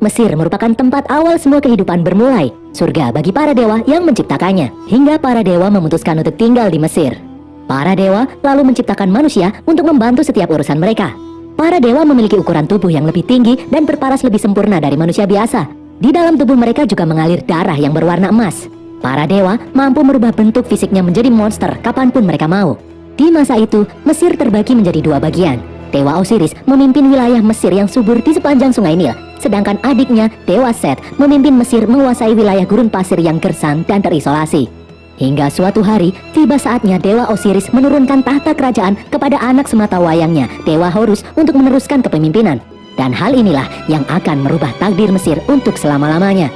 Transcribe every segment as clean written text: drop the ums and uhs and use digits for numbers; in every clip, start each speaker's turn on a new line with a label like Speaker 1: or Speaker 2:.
Speaker 1: Mesir merupakan tempat awal semua kehidupan bermulai, surga bagi para dewa yang menciptakannya, hingga para dewa memutuskan untuk tinggal di Mesir. Para dewa lalu menciptakan manusia untuk membantu setiap urusan mereka. Para dewa memiliki ukuran tubuh yang lebih tinggi dan berparas lebih sempurna dari manusia biasa. Di dalam tubuh mereka juga mengalir darah yang berwarna emas. Para dewa mampu merubah bentuk fisiknya menjadi monster kapanpun mereka mau. Di masa itu, Mesir terbagi menjadi dua bagian. Dewa Osiris memimpin wilayah Mesir yang subur di sepanjang sungai Nil, sedangkan adiknya, Dewa Set, memimpin Mesir menguasai wilayah gurun pasir yang gersang dan terisolasi. Hingga suatu hari, tiba saatnya Dewa Osiris menurunkan tahta kerajaan kepada anak sematawayangnya, Dewa Horus, untuk meneruskan kepemimpinan. Dan hal inilah yang akan merubah takdir Mesir untuk selama-lamanya.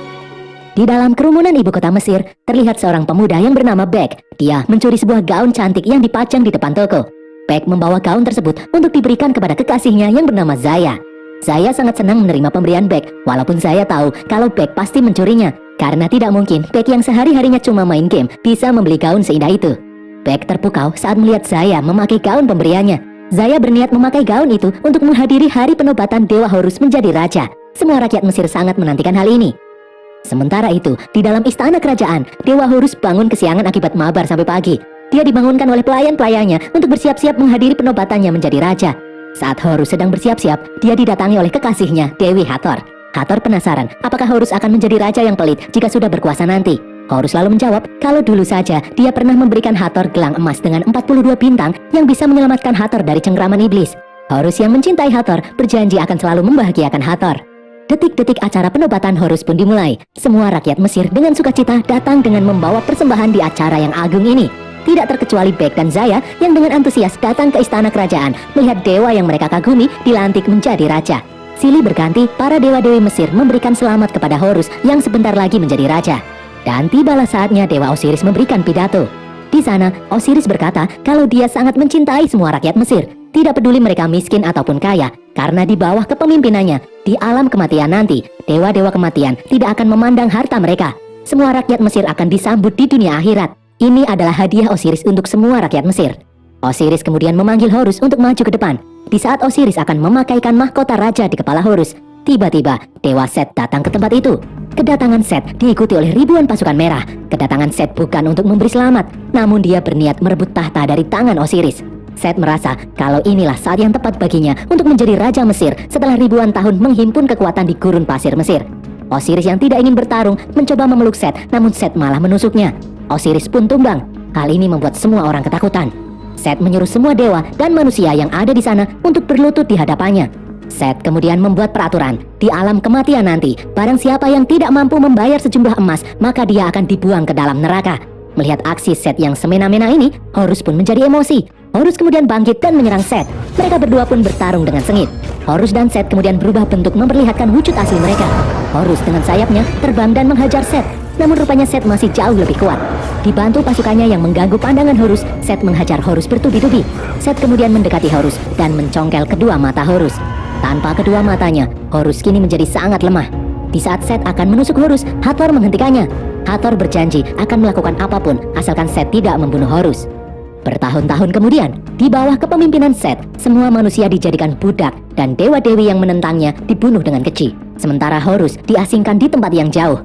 Speaker 1: Di dalam kerumunan ibu kota Mesir, terlihat seorang pemuda yang bernama Bek. Dia mencuri sebuah gaun cantik yang dipajang di depan toko. Bek membawa gaun tersebut untuk diberikan kepada kekasihnya yang bernama Zaya. Zaya sangat senang menerima pemberian Bek, walaupun Zaya tahu kalau Bek pasti mencurinya. Karena tidak mungkin Bek yang sehari-harinya cuma main game bisa membeli gaun seindah itu. Bek terpukau saat melihat Zaya memakai gaun pemberiannya. Zaya berniat memakai gaun itu untuk menghadiri hari penobatan Dewa Horus menjadi raja. Semua rakyat Mesir sangat menantikan hal ini. Sementara itu, di dalam istana kerajaan, Dewa Horus bangun kesiangan akibat mabar sampai pagi. Dia dibangunkan oleh pelayan-pelayannya untuk bersiap-siap menghadiri penobatannya menjadi raja. Saat Horus sedang bersiap-siap, dia didatangi oleh kekasihnya, Dewi Hathor. Hathor penasaran apakah Horus akan menjadi raja yang pelit jika sudah berkuasa nanti. Horus lalu menjawab kalau dulu saja dia pernah memberikan Hathor gelang emas dengan 42 bintang yang bisa menyelamatkan Hathor dari cengkraman iblis. Horus yang mencintai Hathor berjanji akan selalu membahagiakan Hathor. Detik-detik acara penobatan Horus pun dimulai. Semua rakyat Mesir dengan sukacita datang dengan membawa persembahan di acara yang agung ini. Tidak terkecuali Bek dan Zaya yang dengan antusias datang ke istana kerajaan melihat dewa yang mereka kagumi dilantik menjadi raja. Silih berganti, para dewa-dewi Mesir memberikan selamat kepada Horus yang sebentar lagi menjadi raja. Dan tibalah saatnya Dewa Osiris memberikan pidato. Di sana, Osiris berkata kalau dia sangat mencintai semua rakyat Mesir. Tidak peduli mereka miskin ataupun kaya, karena di bawah kepemimpinannya, di alam kematian nanti, dewa-dewa kematian tidak akan memandang harta mereka. Semua rakyat Mesir akan disambut di dunia akhirat. Ini adalah hadiah Osiris untuk semua rakyat Mesir. Osiris kemudian memanggil Horus untuk maju ke depan. Di saat Osiris akan memakaikan mahkota raja di kepala Horus, tiba-tiba Dewa Set datang ke tempat itu. Kedatangan Set diikuti oleh ribuan pasukan merah. Kedatangan Set bukan untuk memberi selamat, namun dia berniat merebut tahta dari tangan Osiris. Set merasa kalau inilah saat yang tepat baginya untuk menjadi raja Mesir setelah ribuan tahun menghimpun kekuatan di gurun pasir Mesir. Osiris yang tidak ingin bertarung mencoba memeluk Set, namun Set malah menusuknya. Osiris pun tumbang. Hal ini membuat semua orang ketakutan. Set menyuruh semua dewa dan manusia yang ada di sana untuk berlutut di hadapannya. Set kemudian membuat peraturan, di alam kematian nanti, barang siapa yang tidak mampu membayar sejumlah emas, maka dia akan dibuang ke dalam neraka. Melihat aksi Set yang semena-mena ini, Horus pun menjadi emosi. Horus kemudian bangkit dan menyerang Set. Mereka berdua pun bertarung dengan sengit. Horus dan Set kemudian berubah bentuk memperlihatkan wujud asli mereka. Horus dengan sayapnya terbang dan menghajar Set. Namun rupanya Set masih jauh lebih kuat. Dibantu pasukannya yang mengganggu pandangan Horus, Set menghajar Horus bertubi-tubi. Set kemudian mendekati Horus dan mencongkel kedua mata Horus. Tanpa kedua matanya, Horus kini menjadi sangat lemah. Di saat Set akan menusuk Horus, Hathor menghentikannya. Hathor berjanji akan melakukan apapun asalkan Set tidak membunuh Horus. Bertahun-tahun kemudian, di bawah kepemimpinan Set, semua manusia dijadikan budak dan dewa-dewi yang menentangnya dibunuh dengan keji. Sementara Horus diasingkan di tempat yang jauh.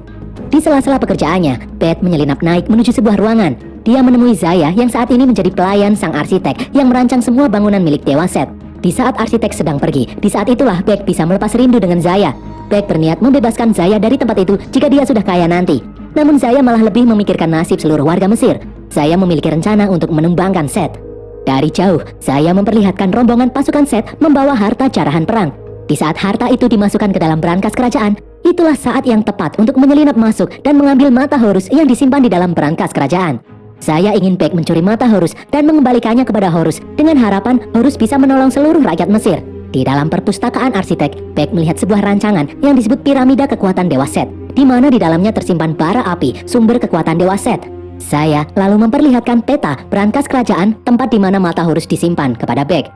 Speaker 1: Di sela-sela pekerjaannya, Bet menyelinap naik menuju sebuah ruangan. Dia menemui Zaya yang saat ini menjadi pelayan sang arsitek yang merancang semua bangunan milik Dewa Set. Di saat arsitek sedang pergi, di saat itulah Bet bisa melepas rindu dengan Zaya. Bet berniat membebaskan Zaya dari tempat itu jika dia sudah kaya nanti. Namun Zaya malah lebih memikirkan nasib seluruh warga Mesir. Zaya memiliki rencana untuk menumbangkan Set. Dari jauh, Zaya memperlihatkan rombongan pasukan Set membawa harta jarahan perang. Di saat harta itu dimasukkan ke dalam brankas kerajaan, itulah saat yang tepat untuk menyelinap masuk dan mengambil mata Horus yang disimpan di dalam brankas kerajaan. Saya ingin Bek mencuri mata Horus dan mengembalikannya kepada Horus dengan harapan Horus bisa menolong seluruh rakyat Mesir. Di dalam perpustakaan arsitek, Bek melihat sebuah rancangan yang disebut piramida kekuatan Dewa Set, di mana di dalamnya tersimpan bara api, sumber kekuatan Dewa Set. Saya lalu memperlihatkan peta brankas kerajaan tempat di mana mata Horus disimpan kepada Bek.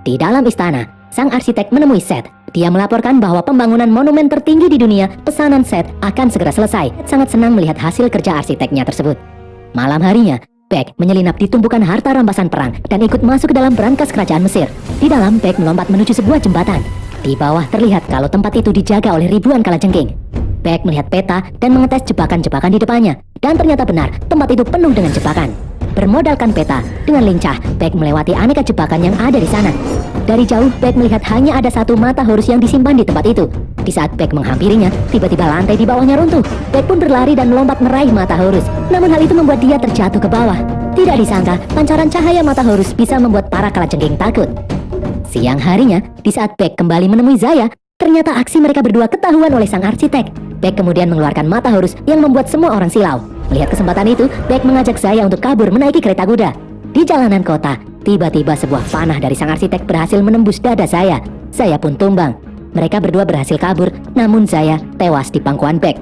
Speaker 1: Di dalam istana, sang arsitek menemui Set. Dia melaporkan bahwa pembangunan monumen tertinggi di dunia, pesanan Set, akan segera selesai. Sangat senang melihat hasil kerja arsiteknya tersebut. Malam harinya, Bek menyelinap di tumpukan harta rampasan perang dan ikut masuk ke dalam brankas kerajaan Mesir. Di dalam, Bek melompat menuju sebuah jembatan. Di bawah terlihat kalau tempat itu dijaga oleh ribuan kalajengking. Beck melihat peta dan mengetes jebakan-jebakan di depannya. Dan ternyata benar, tempat itu penuh dengan jebakan. Bermodalkan peta, dengan lincah, Beck melewati aneka jebakan yang ada di sana. Dari jauh, Beck melihat hanya ada satu mata Horus yang disimpan di tempat itu. Di saat Beck menghampirinya, tiba-tiba lantai di bawahnya runtuh. Beck pun berlari dan melompat meraih mata Horus. Namun hal itu membuat dia terjatuh ke bawah. Tidak disangka, pancaran cahaya mata Horus bisa membuat para kalajengking takut. Siang harinya, di saat Beck kembali menemui Zaya, ternyata aksi mereka berdua ketahuan oleh sang arsitek. Beck kemudian mengeluarkan mata Horus yang membuat semua orang silau. Melihat kesempatan itu, Beck mengajak Zaya untuk kabur menaiki kereta kuda. Di jalanan kota, tiba-tiba sebuah panah dari sang arsitek berhasil menembus dada Zaya. Zaya pun tumbang. Mereka berdua berhasil kabur, namun Zaya tewas di pangkuan Beck.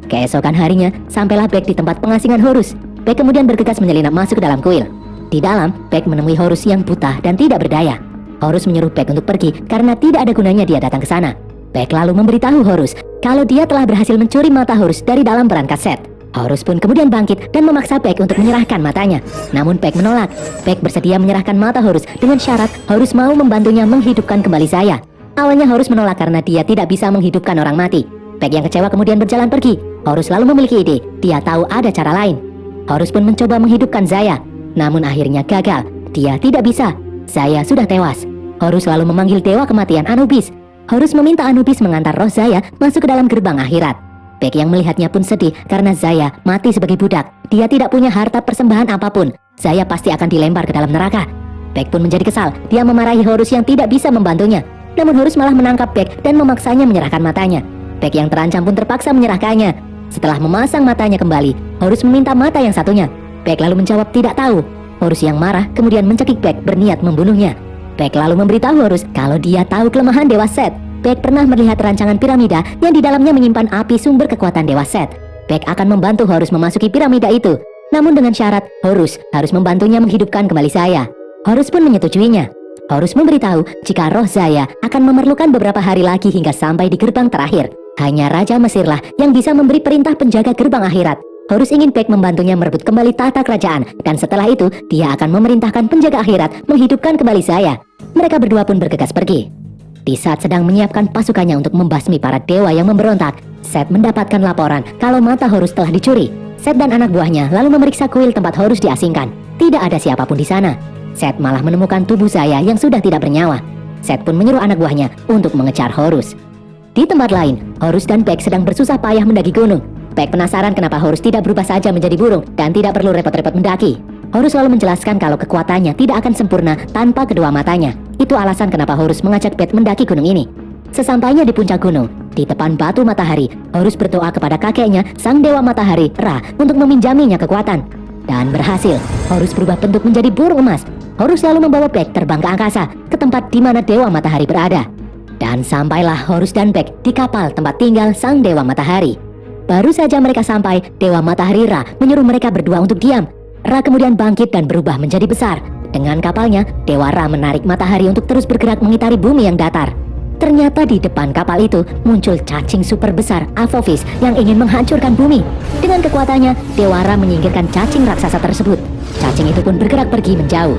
Speaker 1: Keesokan harinya, sampailah Beck di tempat pengasingan Horus. Beck kemudian bergegas menyelinap masuk ke dalam kuil. Di dalam, Beck menemui Horus yang buta dan tidak berdaya. Horus menyuruh Beck untuk pergi karena tidak ada gunanya dia datang ke sana. Beck lalu memberitahu Horus kalau dia telah berhasil mencuri mata Horus dari dalam perangkat Set. Horus pun kemudian bangkit dan memaksa Beck untuk menyerahkan matanya. Namun Beck menolak. Beck bersedia menyerahkan mata Horus dengan syarat Horus mau membantunya menghidupkan kembali Zaya. Awalnya Horus menolak karena dia tidak bisa menghidupkan orang mati. Beck yang kecewa kemudian berjalan pergi. Horus lalu memiliki ide, dia tahu ada cara lain. Horus pun mencoba menghidupkan Zaya, namun akhirnya gagal. Dia tidak bisa. Zaya sudah tewas. Horus lalu memanggil dewa kematian Anubis. Horus meminta Anubis mengantar roh Zaya masuk ke dalam gerbang akhirat. Beck yang melihatnya pun sedih karena Zaya mati sebagai budak. Dia tidak punya harta persembahan apapun. Zaya pasti akan dilempar ke dalam neraka. Beck pun menjadi kesal. Dia memarahi Horus yang tidak bisa membantunya. Namun Horus malah menangkap Beck dan memaksanya menyerahkan matanya. Beck yang terancam pun terpaksa menyerahkannya. Setelah memasang matanya kembali, Horus meminta mata yang satunya. Beck lalu menjawab tidak tahu. Horus yang marah kemudian mencekik Beck berniat membunuhnya. Beck lalu memberitahu Horus kalau dia tahu kelemahan Dewa Set. Beck pernah melihat rancangan piramida yang di dalamnya menyimpan api sumber kekuatan Dewa Set. Beck akan membantu Horus memasuki piramida itu. Namun dengan syarat Horus harus membantunya menghidupkan kembali Zaya. Horus pun menyetujuinya. Horus memberitahu jika roh Zaya akan memerlukan beberapa hari lagi hingga sampai di gerbang terakhir. Hanya Raja Mesirlah yang bisa memberi perintah penjaga gerbang akhirat. Horus ingin Beck membantunya merebut kembali tahta kerajaan, dan setelah itu dia akan memerintahkan penjaga akhirat menghidupkan kembali Zaya. Mereka berdua pun bergegas pergi. Di saat sedang menyiapkan pasukannya untuk membasmi para dewa yang memberontak, Set mendapatkan laporan kalau mata Horus telah dicuri. Set dan anak buahnya lalu memeriksa kuil tempat Horus diasingkan. Tidak ada siapapun di sana. Set malah menemukan tubuh Zaya yang sudah tidak bernyawa. Set pun menyuruh anak buahnya untuk mengejar Horus. Di tempat lain, Horus dan Beck sedang bersusah payah mendaki gunung. Beck penasaran kenapa Horus tidak berubah saja menjadi burung dan tidak perlu repot-repot mendaki. Horus selalu menjelaskan kalau kekuatannya tidak akan sempurna tanpa kedua matanya. Itu alasan kenapa Horus mengajak Beck mendaki gunung ini. Sesampainya di puncak gunung, di depan batu matahari, Horus berdoa kepada kakeknya, sang dewa matahari, Ra, untuk meminjaminya kekuatan. Dan berhasil, Horus berubah bentuk menjadi burung emas. Horus lalu membawa Beck terbang ke angkasa, ke tempat di mana dewa matahari berada. Dan sampailah Horus dan Beck di kapal tempat tinggal sang dewa matahari. Baru saja mereka sampai, Dewa Matahari Ra menyuruh mereka berdua untuk diam. Ra kemudian bangkit dan berubah menjadi besar. Dengan kapalnya, Dewa Ra menarik matahari untuk terus bergerak mengitari bumi yang datar. Ternyata di depan kapal itu muncul cacing super besar Apophis yang ingin menghancurkan bumi. Dengan kekuatannya, Dewa Ra menyingkirkan cacing raksasa tersebut. Cacing itu pun bergerak pergi menjauh.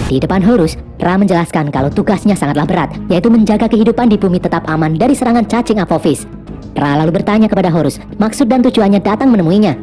Speaker 1: Di depan Horus, Ra menjelaskan kalau tugasnya sangatlah berat, yaitu menjaga kehidupan di bumi tetap aman dari serangan cacing Apophis. Ra lalu bertanya kepada Horus maksud dan tujuannya datang menemuinya.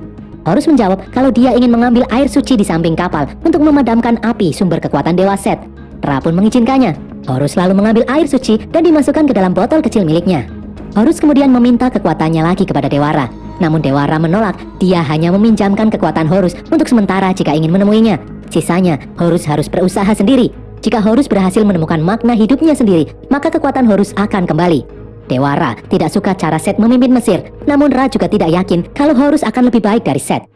Speaker 1: Horus menjawab kalau dia ingin mengambil air suci di samping kapal untuk memadamkan api sumber kekuatan Dewa Set. Ra pun mengizinkannya. Horus lalu mengambil air suci dan dimasukkan ke dalam botol kecil miliknya. Horus kemudian meminta kekuatannya lagi kepada Dewa Ra. Namun Dewa Ra menolak, dia hanya meminjamkan kekuatan Horus untuk sementara jika ingin menemuinya. Sisanya, Horus harus berusaha sendiri. Jika Horus berhasil menemukan makna hidupnya sendiri, maka kekuatan Horus akan kembali. Dewa Ra tidak suka cara Set memimpin Mesir, namun Ra juga tidak yakin kalau Horus akan lebih baik dari Set.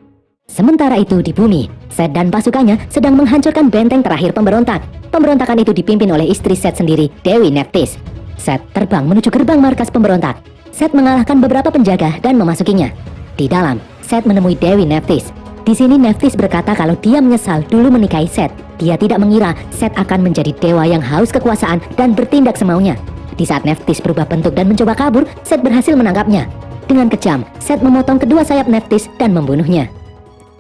Speaker 1: Sementara itu di bumi, Set dan pasukannya sedang menghancurkan benteng terakhir pemberontak. Pemberontakan itu dipimpin oleh istri Set sendiri, Dewi Nephthys. Set terbang menuju gerbang markas pemberontak. Set mengalahkan beberapa penjaga dan memasukinya. Di dalam, Set menemui Dewi Nephthys. Di sini Nephthys berkata kalau dia menyesal dulu menikahi Set. Dia tidak mengira Set akan menjadi dewa yang haus kekuasaan dan bertindak semaunya. Di saat Nephthys berubah bentuk dan mencoba kabur, Set berhasil menangkapnya. Dengan kejam, Set memotong kedua sayap Nephthys dan membunuhnya.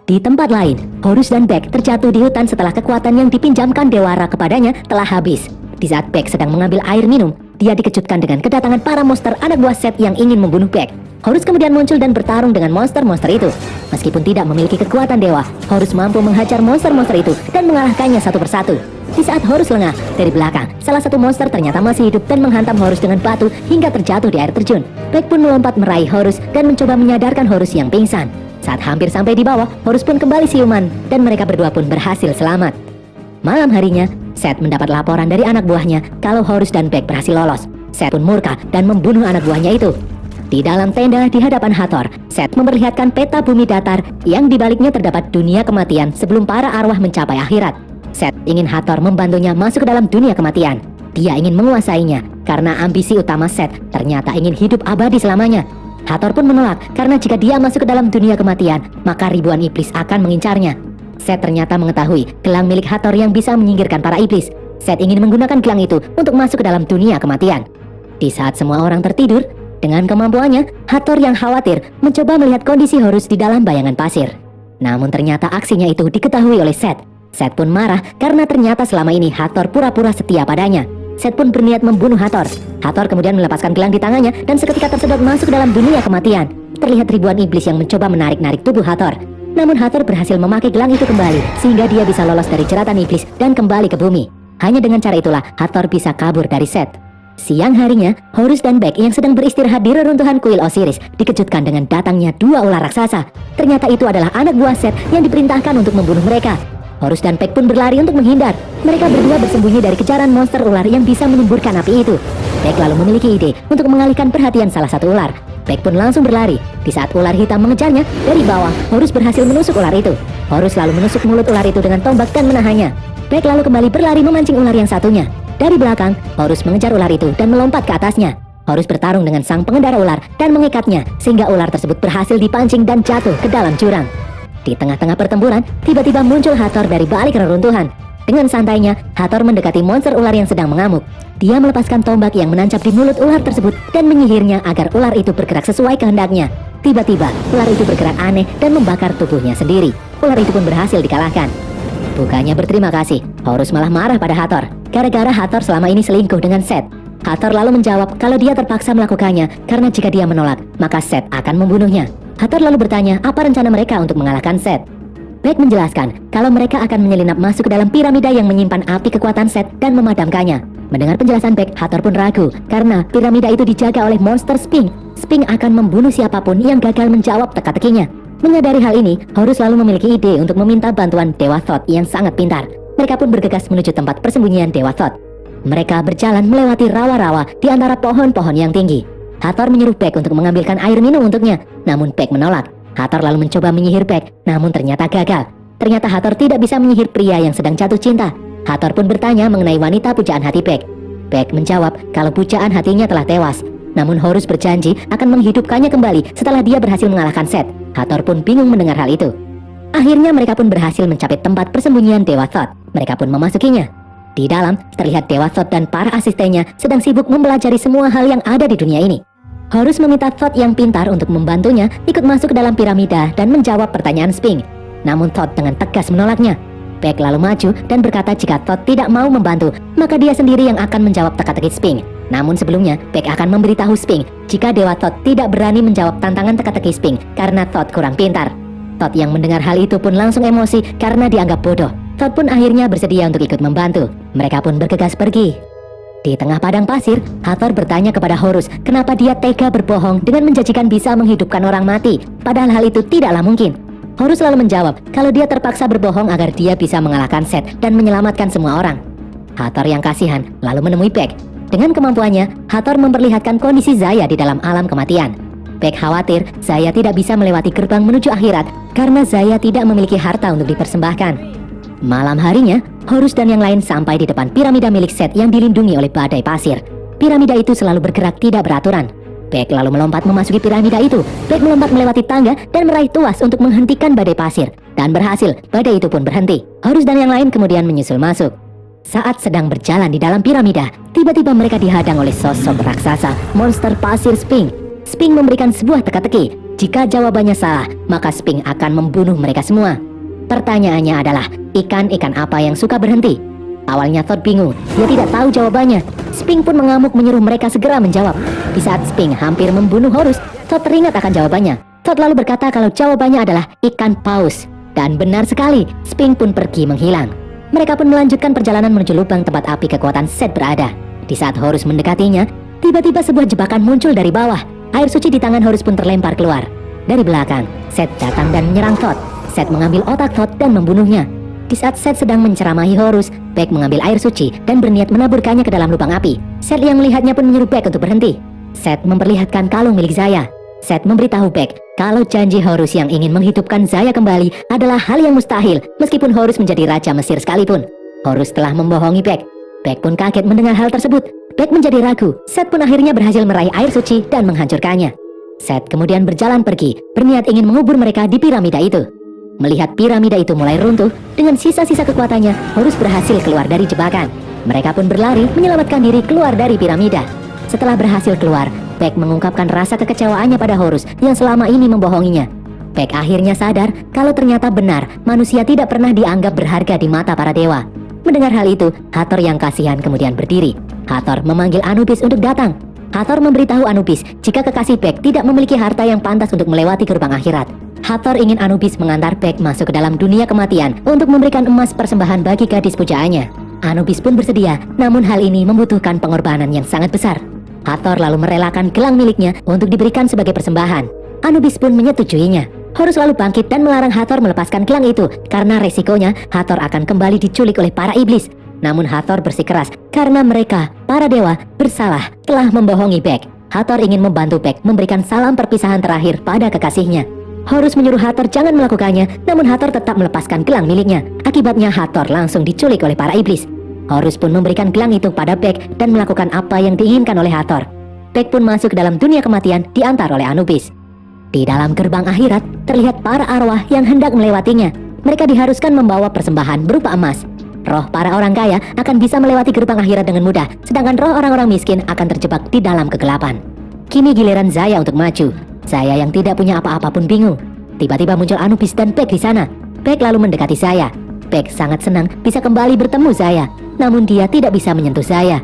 Speaker 1: Di tempat lain, Horus dan Beck terjatuh di hutan setelah kekuatan yang dipinjamkan Dewa Ra kepadanya telah habis. Di saat Beck sedang mengambil air minum, dia dikejutkan dengan kedatangan para monster anak buah Seth yang ingin membunuh Beck. Horus kemudian muncul dan bertarung dengan monster-monster itu. Meskipun tidak memiliki kekuatan dewa, Horus mampu menghajar monster-monster itu dan mengalahkannya satu persatu. Di saat Horus lengah, dari belakang, salah satu monster ternyata masih hidup dan menghantam Horus dengan batu hingga terjatuh di air terjun. Beck pun melompat meraih Horus dan mencoba menyadarkan Horus yang pingsan. Saat hampir sampai di bawah, Horus pun kembali siuman dan mereka berdua pun berhasil selamat. Malam harinya, Seth mendapat laporan dari anak buahnya kalau Horus dan Beck berhasil lolos. Seth pun murka dan membunuh anak buahnya itu. Di dalam tenda di hadapan Hathor, Seth memperlihatkan peta bumi datar yang di baliknya terdapat dunia kematian sebelum para arwah mencapai akhirat. Seth ingin Hathor membantunya masuk ke dalam dunia kematian. Dia ingin menguasainya karena ambisi utama Seth ternyata ingin hidup abadi selamanya. Hathor pun menolak karena jika dia masuk ke dalam dunia kematian, maka ribuan iblis akan mengincarnya. Seth ternyata mengetahui gelang milik Hathor yang bisa menyingkirkan para iblis. Seth ingin menggunakan gelang itu untuk masuk ke dalam dunia kematian. Di saat semua orang tertidur, dengan kemampuannya, Hathor yang khawatir mencoba melihat kondisi Horus di dalam bayangan pasir. Namun ternyata aksinya itu diketahui oleh Seth. Seth pun marah karena ternyata selama ini Hathor pura-pura setia padanya. Seth pun berniat membunuh Hathor. Hathor kemudian melepaskan gelang di tangannya dan seketika tersedot masuk ke dalam dunia kematian. Terlihat ribuan iblis yang mencoba menarik-narik tubuh Hathor. Namun Hathor berhasil memakai gelang itu kembali sehingga dia bisa lolos dari jeratan iblis dan kembali ke bumi. Hanya dengan cara itulah Hathor bisa kabur dari Seth. Siang harinya, Horus dan Beck yang sedang beristirahat di reruntuhan kuil Osiris dikejutkan dengan datangnya dua ular raksasa. Ternyata itu adalah anak buah Seth yang diperintahkan untuk membunuh mereka. Horus dan Beck pun berlari untuk menghindar. Mereka berdua bersembunyi dari kejaran monster ular yang bisa menyemburkan api itu. Beck lalu memiliki ide untuk mengalihkan perhatian salah satu ular. Beck pun langsung berlari. Di saat ular hitam mengejarnya, dari bawah, Horus berhasil menusuk ular itu. Horus lalu menusuk mulut ular itu dengan tombak dan menahannya. Beck lalu kembali berlari memancing ular yang satunya. Dari belakang, Horus mengejar ular itu dan melompat ke atasnya. Horus bertarung dengan sang pengendara ular dan mengikatnya sehingga ular tersebut berhasil dipancing dan jatuh ke dalam jurang. Di tengah-tengah pertempuran, tiba-tiba muncul Hathor dari balik reruntuhan. Dengan santainya, Hathor mendekati monster ular yang sedang mengamuk. Dia melepaskan tombak yang menancap di mulut ular tersebut dan menyihirnya agar ular itu bergerak sesuai kehendaknya. Tiba-tiba, ular itu bergerak aneh dan membakar tubuhnya sendiri. Ular itu pun berhasil dikalahkan. Bukannya berterima kasih, Horus malah marah pada Hathor. Gara-gara Hathor selama ini selingkuh dengan Seth. Hathor lalu menjawab kalau dia terpaksa melakukannya karena jika dia menolak, maka Seth akan membunuhnya. Hathor lalu bertanya apa rencana mereka untuk mengalahkan Seth. Beck menjelaskan kalau mereka akan menyelinap masuk ke dalam piramida yang menyimpan api kekuatan Seth dan memadamkannya. Mendengar penjelasan Beck, Hathor pun ragu karena piramida itu dijaga oleh monster Sphinx. Sphinx akan membunuh siapapun yang gagal menjawab teka-tekinya. Menyadari hal ini, Horus lalu memiliki ide untuk meminta bantuan Dewa Thoth yang sangat pintar. Mereka pun bergegas menuju tempat persembunyian Dewa Thoth. Mereka berjalan melewati rawa-rawa di antara pohon-pohon yang tinggi. Hathor menyuruh Beck untuk mengambilkan air minum untuknya, namun Beck menolak. Hathor lalu mencoba menyihir Beck, namun ternyata gagal. Ternyata Hathor tidak bisa menyihir pria yang sedang jatuh cinta. Hathor pun bertanya mengenai wanita pujaan hati Beck. Beck menjawab kalau pujaan hatinya telah tewas. Namun Horus berjanji akan menghidupkannya kembali setelah dia berhasil mengalahkan Seth. Hathor pun bingung mendengar hal itu. Akhirnya mereka pun berhasil mencapai tempat persembunyian Dewa Thoth. Mereka pun memasukinya. Di dalam, terlihat Dewa Thoth dan para asistennya sedang sibuk mempelajari semua hal yang ada di dunia ini. Horus meminta Thoth yang pintar untuk membantunya ikut masuk ke dalam piramida dan menjawab pertanyaan Sphinx. Namun Thoth dengan tegas menolaknya. Beck lalu maju dan berkata jika Thoth tidak mau membantu, maka dia sendiri yang akan menjawab teka-teki Sphinx. Namun sebelumnya, Beck akan memberitahu Sphinx jika Dewa Thoth tidak berani menjawab tantangan teka-teki Sphinx karena Thoth kurang pintar. Thoth yang mendengar hal itu pun langsung emosi karena dianggap bodoh. Thoth pun akhirnya bersedia untuk ikut membantu. Mereka pun bergegas pergi. Di tengah padang pasir, Hathor bertanya kepada Horus kenapa dia tega berbohong dengan menjanjikan bisa menghidupkan orang mati, padahal hal itu tidaklah mungkin. Horus lalu menjawab kalau dia terpaksa berbohong agar dia bisa mengalahkan Seth dan menyelamatkan semua orang. Hathor yang kasihan lalu menemui Beck. Dengan kemampuannya, Hathor memperlihatkan kondisi Zaya di dalam alam kematian. Beck khawatir Zaya tidak bisa melewati gerbang menuju akhirat karena Zaya tidak memiliki harta untuk dipersembahkan. Malam harinya, Horus dan yang lain sampai di depan piramida milik Seth yang dilindungi oleh badai pasir. Piramida itu selalu bergerak tidak beraturan. Beck lalu melompat memasuki piramida itu. Beck melompat melewati tangga dan meraih tuas untuk menghentikan badai pasir. Dan berhasil, badai itu pun berhenti. Horus dan yang lain kemudian menyusul masuk. Saat sedang berjalan di dalam piramida, tiba-tiba mereka dihadang oleh sosok raksasa, monster pasir Sphinx. Sphinx memberikan sebuah teka-teki. Jika jawabannya salah, maka Sphinx akan membunuh mereka semua. Pertanyaannya adalah, ikan-ikan apa yang suka berhenti? Awalnya Thor bingung, dia tidak tahu jawabannya. Sphinx pun mengamuk menyuruh mereka segera menjawab. Di saat Sphinx hampir membunuh Horus, Thor teringat akan jawabannya. Thor lalu berkata kalau jawabannya adalah ikan paus. Dan benar sekali, Sphinx pun pergi menghilang. Mereka pun melanjutkan perjalanan menuju lubang tempat api kekuatan Set berada. Di saat Horus mendekatinya, tiba-tiba sebuah jebakan muncul dari bawah. Air suci di tangan Horus pun terlempar keluar. Dari belakang, Set datang dan menyerang Thor. Set mengambil otak Thor dan membunuhnya. Di saat Set sedang menceramahi Horus, Beck mengambil air suci dan berniat menaburkannya ke dalam lubang api. Set yang melihatnya pun menyuruh Beck untuk berhenti. Set memperlihatkan kalung milik Zaya. Set memberitahu Beck kalau janji Horus yang ingin menghidupkan Zaya kembali adalah hal yang mustahil meskipun Horus menjadi raja Mesir sekalipun. Horus telah membohongi Beck. Beck pun kaget mendengar hal tersebut. Beck menjadi ragu. Set pun akhirnya berhasil meraih air suci dan menghancurkannya. Set kemudian berjalan pergi, berniat ingin mengubur mereka di piramida itu. Melihat piramida itu mulai runtuh, dengan sisa-sisa kekuatannya, Horus berhasil keluar dari jebakan. Mereka pun berlari menyelamatkan diri keluar dari piramida. Setelah berhasil keluar, Beck mengungkapkan rasa kekecewaannya pada Horus yang selama ini membohonginya. Beck akhirnya sadar kalau ternyata benar manusia tidak pernah dianggap berharga di mata para dewa. Mendengar hal itu, Hathor yang kasihan kemudian berdiri. Hathor memanggil Anubis untuk datang. Hathor memberitahu Anubis jika kekasih Beck tidak memiliki harta yang pantas untuk melewati gerbang akhirat. Hathor ingin Anubis mengantar Beck masuk ke dalam dunia kematian untuk memberikan emas persembahan bagi gadis pujaannya. Anubis pun bersedia, namun hal ini membutuhkan pengorbanan yang sangat besar. Hathor lalu merelakan gelang miliknya untuk diberikan sebagai persembahan. Anubis pun menyetujuinya. Horus lalu bangkit dan melarang Hathor melepaskan gelang itu karena resikonya Hathor akan kembali diculik oleh para iblis. Namun Hathor bersikeras karena mereka, para dewa, bersalah telah membohongi Beck. Hathor ingin membantu Beck memberikan salam perpisahan terakhir pada kekasihnya. Horus menyuruh Hathor jangan melakukannya, namun Hathor tetap melepaskan gelang miliknya. Akibatnya Hathor langsung diculik oleh para iblis. Horus pun memberikan gelang itu pada Beck dan melakukan apa yang diinginkan oleh Hathor. Beck pun masuk ke dalam dunia kematian diantar oleh Anubis. Di dalam gerbang akhirat, terlihat para arwah yang hendak melewatinya. Mereka diharuskan membawa persembahan berupa emas. Roh para orang kaya akan bisa melewati gerbang akhirat dengan mudah, sedangkan roh orang-orang miskin akan terjebak di dalam kegelapan. Kini giliran Zaya untuk maju. Zaya yang tidak punya apa-apa pun bingung. Tiba-tiba muncul Anubis dan Beck di sana. Beck lalu mendekati Zaya. Beck sangat senang bisa kembali bertemu Zaya, namun dia tidak bisa menyentuh Zaya.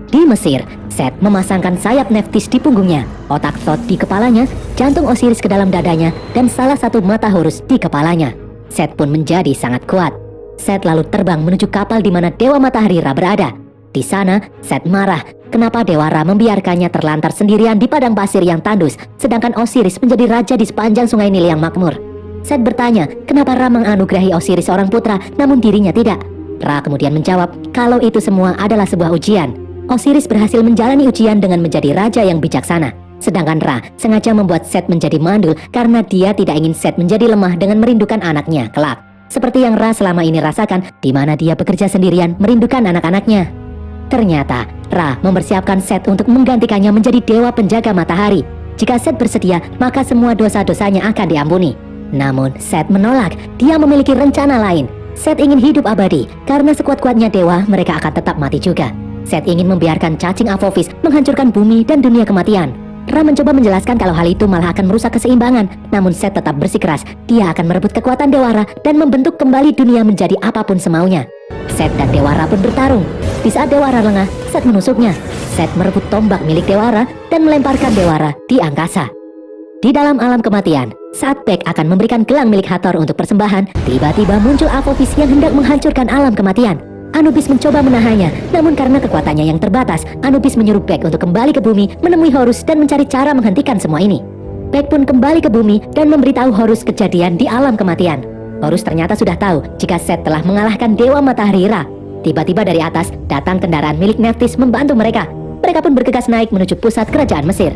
Speaker 1: Di Mesir, Set memasangkan sayap Nephthys di punggungnya, otak Thoth di kepalanya, jantung Osiris ke dalam dadanya, dan salah satu mata Horus di kepalanya. Set pun menjadi sangat kuat. Set lalu terbang menuju kapal di mana Dewa Matahari Ra berada. Di sana, Set marah kenapa Dewa Ra membiarkannya terlantar sendirian di padang pasir yang tandus, sedangkan Osiris menjadi raja di sepanjang sungai Nil yang makmur. Set bertanya kenapa Ra menganugerahi Osiris seorang putra, namun dirinya tidak. Ra kemudian menjawab kalau itu semua adalah sebuah ujian. Osiris berhasil menjalani ujian dengan menjadi raja yang bijaksana. Sedangkan Ra sengaja membuat Set menjadi mandul karena dia tidak ingin Set menjadi lemah dengan merindukan anaknya kelak. Seperti yang Ra selama ini rasakan di mana dia bekerja sendirian merindukan anak-anaknya. Ternyata Ra mempersiapkan Set untuk menggantikannya menjadi dewa penjaga matahari. Jika Set bersedia, maka semua dosa-dosanya akan diampuni. Namun Set menolak, dia memiliki rencana lain. Set ingin hidup abadi, karena sekuat-kuatnya dewa mereka akan tetap mati juga. Set ingin membiarkan cacing Apophis menghancurkan bumi dan dunia kematian. Ra mencoba menjelaskan kalau hal itu malah akan merusak keseimbangan, namun Set tetap bersikeras dia akan merebut kekuatan Dewa Ra dan membentuk kembali dunia menjadi apapun semaunya. Set dan Dewa Ra pun bertarung. Di saat Dewa Ra lengah, Set menusuknya. Set merebut tombak milik Dewa Ra dan melemparkan Dewa Ra di angkasa. Di dalam alam kematian, saat Beck akan memberikan gelang milik Hathor untuk persembahan, tiba-tiba muncul Apophis yang hendak menghancurkan alam kematian. Anubis mencoba menahannya, namun karena kekuatannya yang terbatas, Anubis menyuruh Beck untuk kembali ke bumi, menemui Horus dan mencari cara menghentikan semua ini. Beck pun kembali ke bumi dan memberitahu Horus kejadian di alam kematian. Horus ternyata sudah tahu jika Set telah mengalahkan Dewa Matahari Ra. Tiba-tiba dari atas datang kendaraan milik Nephthys membantu mereka. Mereka pun bergegas naik menuju pusat kerajaan Mesir.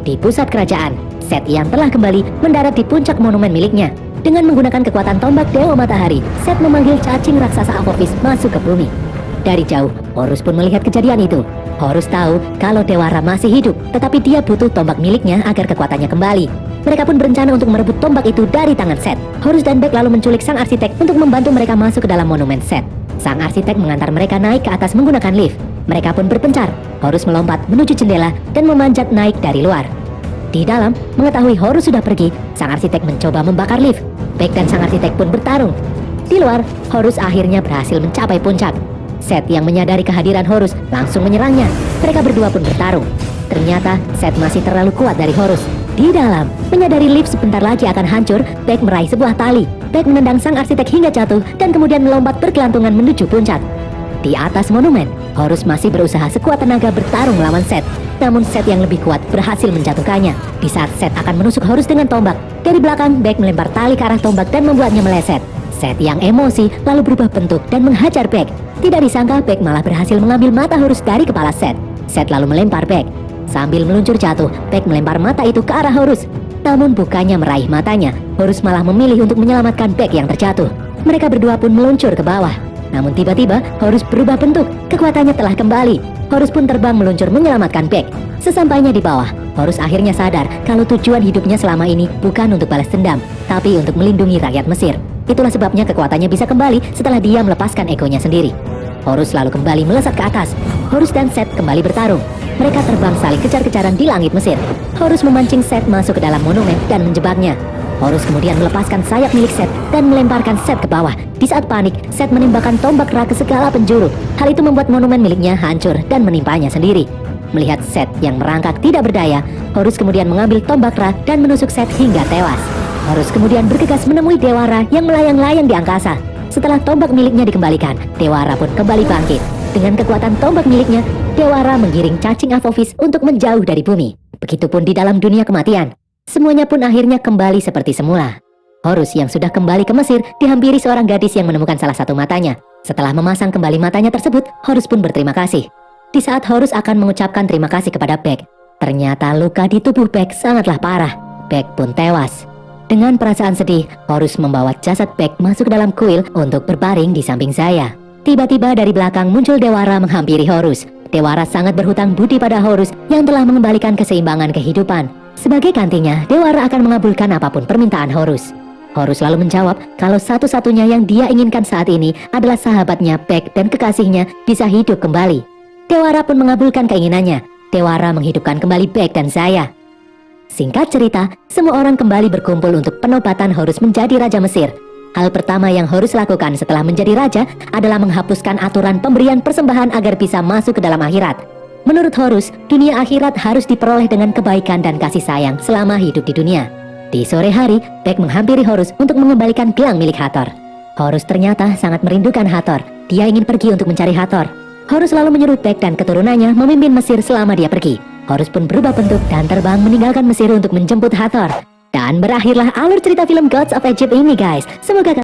Speaker 1: Di pusat kerajaan, Set yang telah kembali mendarat di puncak monumen miliknya. Dengan menggunakan kekuatan tombak Dewa Matahari, Set memanggil cacing raksasa Apophis masuk ke bumi. Dari jauh, Horus pun melihat kejadian itu. Horus tahu kalau Dewa Ra masih hidup, tetapi dia butuh tombak miliknya agar kekuatannya kembali. Mereka pun berencana untuk merebut tombak itu dari tangan Set. Horus dan Beck lalu menculik sang arsitek untuk membantu mereka masuk ke dalam monumen Set. Sang arsitek mengantar mereka naik ke atas menggunakan lift. Mereka pun berpencar. Horus melompat menuju jendela dan memanjat naik dari luar. Di dalam, mengetahui Horus sudah pergi, sang arsitek mencoba membakar lift. Beck dan sang arsitek pun bertarung. Di luar, Horus akhirnya berhasil mencapai puncak. Set yang menyadari kehadiran Horus langsung menyerangnya. Mereka berdua pun bertarung. Ternyata Set masih terlalu kuat dari Horus. Di dalam, menyadari lift sebentar lagi akan hancur, Beck meraih sebuah tali. Beck menendang sang arsitek hingga jatuh dan kemudian melompat berkelantungan menuju puncak. Di atas monumen, Horus masih berusaha sekuat tenaga bertarung melawan Set. Namun Set yang lebih kuat berhasil menjatuhkannya. Di saat Set akan menusuk Horus dengan tombak, dari belakang Beck melempar tali ke arah tombak dan membuatnya meleset. Set yang emosi lalu berubah bentuk dan menghajar Beck. Tidak disangka Beck malah berhasil mengambil mata Horus dari kepala Set. Set lalu melempar Beck. Sambil meluncur jatuh, Beck melempar mata itu ke arah Horus. Namun bukannya meraih matanya, Horus malah memilih untuk menyelamatkan Beck yang terjatuh. Mereka berdua pun meluncur ke bawah. Namun tiba-tiba Horus berubah bentuk, kekuatannya telah kembali. Horus pun terbang meluncur menyelamatkan Beck. Sesampainya di bawah, Horus akhirnya sadar kalau tujuan hidupnya selama ini bukan untuk balas dendam, tapi untuk melindungi rakyat Mesir. Itulah sebabnya kekuatannya bisa kembali setelah dia melepaskan egonya sendiri. Horus lalu kembali melesat ke atas. Horus dan Set kembali bertarung. Mereka terbang saling kejar-kejaran di langit Mesir. Horus memancing Set masuk ke dalam monumen dan menjebaknya. Horus kemudian melepaskan sayap milik Set dan melemparkan Set ke bawah. Di saat panik, Set menembakkan tombak Ra ke segala penjuru. Hal itu membuat monumen miliknya hancur dan menimpanya sendiri. Melihat Set yang merangkak tidak berdaya, Horus kemudian mengambil tombak Ra dan menusuk Set hingga tewas. Horus kemudian bergegas menemui Dewa Ra yang melayang-layang di angkasa. Setelah tombak miliknya dikembalikan, Dewa Ra pun kembali bangkit. Dengan kekuatan tombak miliknya, Dewa Ra menggiring cacing Apophis untuk menjauh dari bumi. Begitupun di dalam dunia kematian. Semuanya pun akhirnya kembali seperti semula. Horus yang sudah kembali ke Mesir dihampiri seorang gadis yang menemukan salah satu matanya. Setelah memasang kembali matanya tersebut, Horus pun berterima kasih. Di saat Horus akan mengucapkan terima kasih kepada Beck, ternyata luka di tubuh Beck sangatlah parah. Beck pun tewas. Dengan perasaan sedih, Horus membawa jasad Beck masuk ke dalam kuil untuk berbaring di samping saya. Tiba-tiba dari belakang muncul Dewa Ra menghampiri Horus. Dewa Ra sangat berhutang budi pada Horus yang telah mengembalikan keseimbangan kehidupan. Sebagai gantinya, Dewa Ra akan mengabulkan apapun permintaan Horus. Horus lalu menjawab kalau satu-satunya yang dia inginkan saat ini adalah sahabatnya Beck dan kekasihnya bisa hidup kembali. Dewa Ra pun mengabulkan keinginannya. Dewa Ra menghidupkan kembali Beck dan saya. Singkat cerita, semua orang kembali berkumpul untuk penobatan Horus menjadi Raja Mesir. Hal pertama yang Horus lakukan setelah menjadi raja adalah menghapuskan aturan pemberian persembahan agar bisa masuk ke dalam akhirat. Menurut Horus, dunia akhirat harus diperoleh dengan kebaikan dan kasih sayang selama hidup di dunia. Di sore hari, Beck menghampiri Horus untuk mengembalikan gelang milik Hathor. Horus ternyata sangat merindukan Hathor. Dia ingin pergi untuk mencari Hathor. Horus lalu menyuruh Beck dan keturunannya memimpin Mesir selama dia pergi. Horus pun berubah bentuk dan terbang meninggalkan Mesir untuk menjemput Hathor. Dan berakhirlah alur cerita film Gods of Egypt ini guys. Semoga